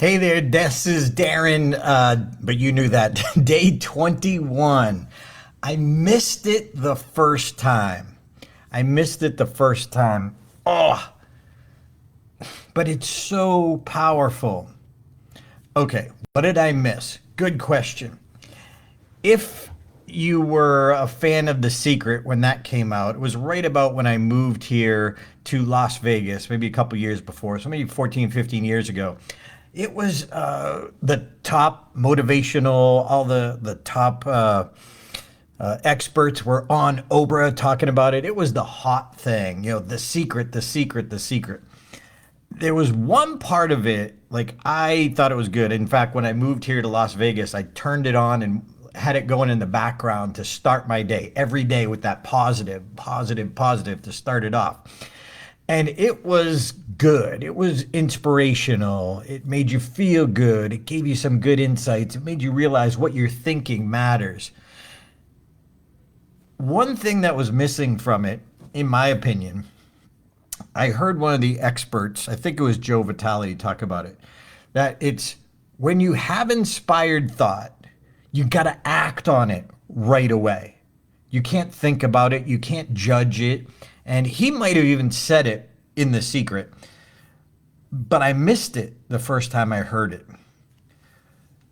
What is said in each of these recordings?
Hey there, this is Darren, but you knew that. Day 21. I missed it the first time. I missed it the first time. Oh, but it's so powerful. Okay, what did I miss? Good question. If you were a fan of The Secret when that came out, it was right about when I moved here to Las Vegas, maybe a couple years before, so maybe 14, 15 years ago. It was the top motivational, all the top experts were on Oprah talking about it. It was the hot thing, the secret, the secret, the secret. There was one part of it, like I thought it was good. In fact, when I moved here to Las Vegas, I turned it on and had it going in the background to start my day every day with that positive, positive, positive to start it off. And it was good. It was inspirational. It made you feel good. It gave you some good insights. It made you realize what you're thinking matters. One thing that was missing from it, in my opinion, I heard one of the experts, I think it was Joe Vitale, talk about it, that it's when you have inspired thought, you got to act on it right away. You can't think about it, you can't judge it. And he might have even said it in The Secret, but I missed it the first time I heard it.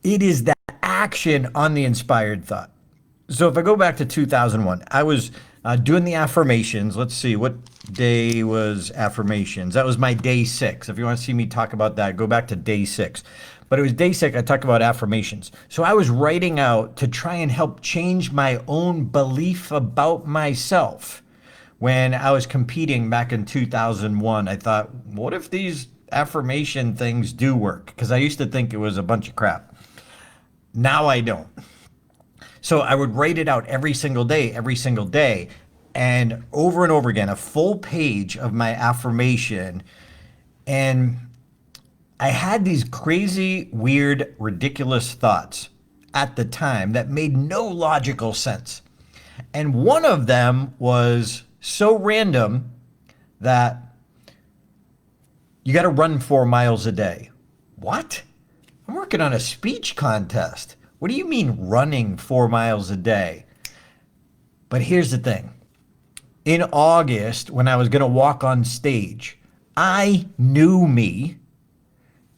It is that action on the inspired thought. So if I go back to 2001, I was doing the affirmations. Let's see, what day was affirmations? That was my day 6. If you want to see me talk about that, go back to day 6. But it was day 6, I talked about affirmations. So I was writing out to try and help change my own belief about myself. When I was competing back in 2001, I thought, what if these affirmation things do work? Because I used to think it was a bunch of crap. Now I don't. So I would write it out every single day, and over again, a full page of my affirmation. And I had these crazy, weird, ridiculous thoughts at the time that made no logical sense. And one of them was so random that you got to run 4 miles a day. What? I'm working on a speech contest. What do you mean running 4 miles a day? But here's the thing. In August, when I was going to walk on stage, I knew me.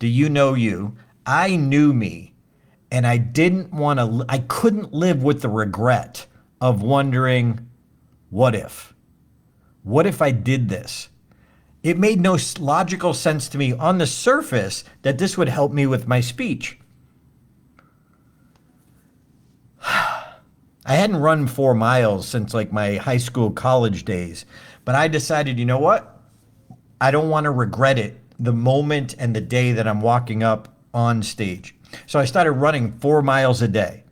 Do you know you? I knew me. And I didn't want to, I couldn't live with the regret of wondering, what if? What if I did this? It made no logical sense to me on the surface that this would help me with my speech. I hadn't run 4 miles since like my high school, college days, but I decided, you know what? I don't want to regret it the moment and the day that I'm walking up on stage. So I started running 4 miles a day.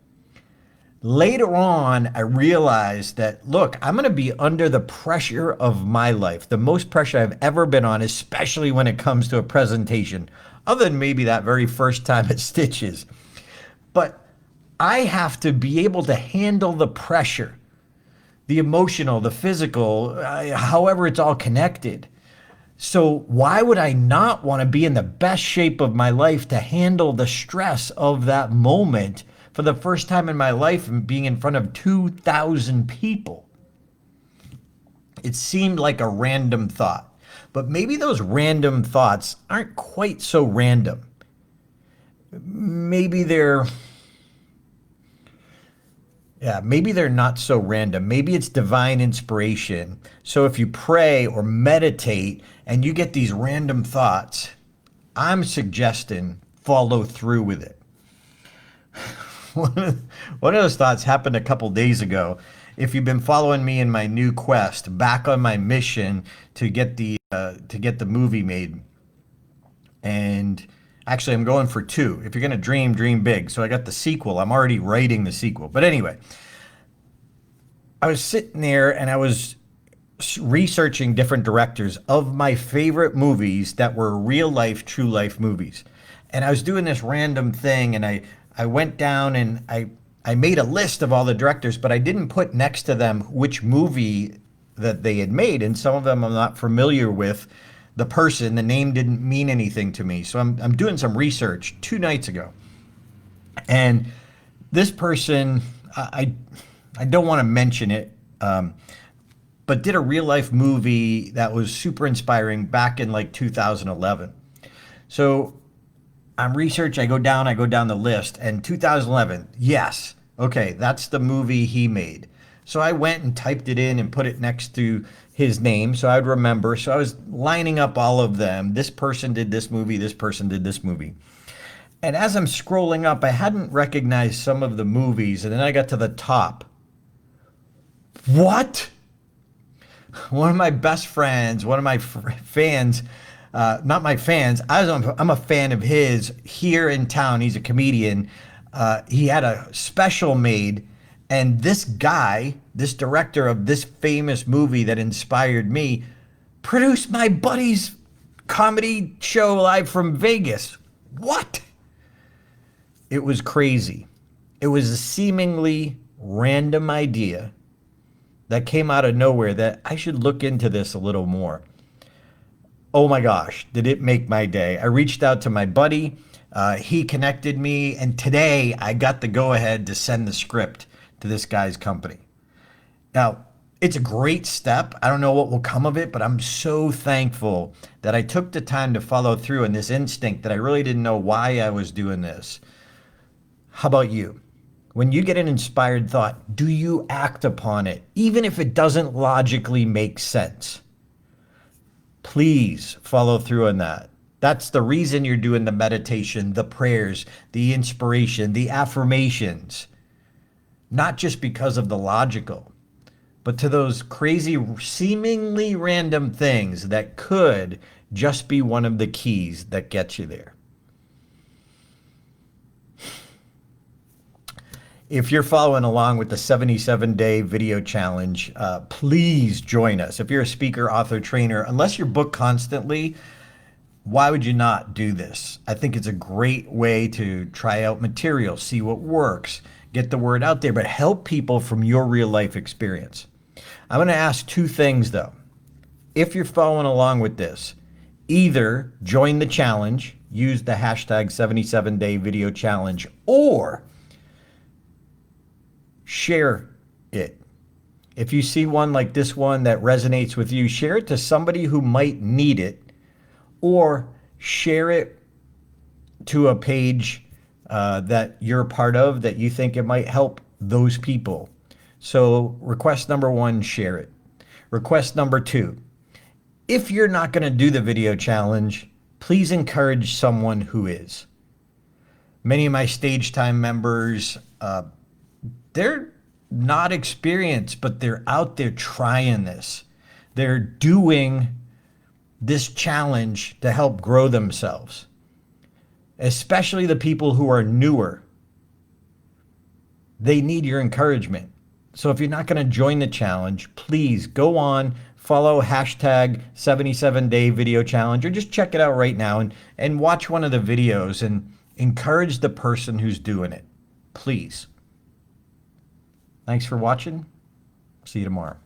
Later on, I realized that, look, I'm going to be under the pressure of my life, the most pressure I've ever been on, especially when it comes to a presentation, other than maybe that very first time at Stitches. But I have to be able to handle the pressure, the emotional, the physical, however it's all connected. So why would I not want to be in the best shape of my life to handle the stress of that moment for the first time in my life and being in front of 2,000 people? It seemed like a random thought, but maybe those random thoughts aren't quite so random. Maybe they're maybe they're not so random. Maybe it's divine inspiration. So if you pray or meditate and you get these random thoughts, I'm suggesting follow through with it. One of those thoughts happened a couple days ago. If you've been following me in my new quest, back on my mission to get the movie made, and actually I'm going for 2. If you're gonna dream, dream big. So I got the sequel. I'm already writing the sequel. But anyway, I was sitting there and I was researching different directors of my favorite movies that were real life, true life movies. And I was doing this random thing, and I went down and I made a list of all the directors, but I didn't put next to them which movie that they had made. And some of them I'm not familiar with the person, the name didn't mean anything to me. So I'm doing some research 2 nights ago. And this person, I don't want to mention it, but did a real life movie that was super inspiring back in like 2011. So I'm research, I go down the list, and 2011, yes, okay, that's the movie he made. So I went and typed it in and put it next to his name so I'd remember. So I was lining up all of them. This person did this movie, this person did this movie. And as I'm scrolling up, I hadn't recognized some of the movies, and then I got to the top. What? One of my best friends, one of my fans, not my fans, I'm a fan of his here in town. He's a comedian. He had a special made, and this guy, this director of this famous movie that inspired me, produced my buddy's comedy show live from Vegas. What? It was crazy. It was a seemingly random idea that came out of nowhere that I should look into this a little more. Oh my gosh, did it make my day. I reached out to my buddy. He connected me, and today I got the go-ahead to send the script to this guy's company. Now, it's a great step. I don't know what will come of it, but I'm so thankful that I took the time to follow through on this instinct that I really didn't know why I was doing this. How about you? When you get an inspired thought, do you act upon it, even if it doesn't logically make sense? Please follow through on that. That's the reason you're doing the meditation, the prayers, the inspiration, the affirmations. Not just because of the logical, but to those crazy, seemingly random things that could just be one of the keys that gets you there. If you're following along with the 77-day video challenge, please join us. If you're a speaker, author, trainer, unless you're booked constantly, why would you not do this? I think it's a great way to try out material, see what works, get the word out there, but help people from your real life experience. I'm going to ask two things though. If you're following along with this, either join the challenge, use the hashtag 77-day video challenge, or share it. If you see one like this one that resonates with you, share it to somebody who might need it, or share it to a page that you're a part of that you think it might help those people. So request number one, share it. Request number two, if you're not going to do the video challenge, please encourage someone who is. Many of my stage time members, they're not experienced, but they're out there trying this. They're doing this challenge to help grow themselves, especially the people who are newer. They need your encouragement. So if you're not going to join the challenge, please go on, follow hashtag 77-day video challenge, or just check it out right now and watch one of the videos and encourage the person who's doing it. Please. Thanks for watching. See you tomorrow.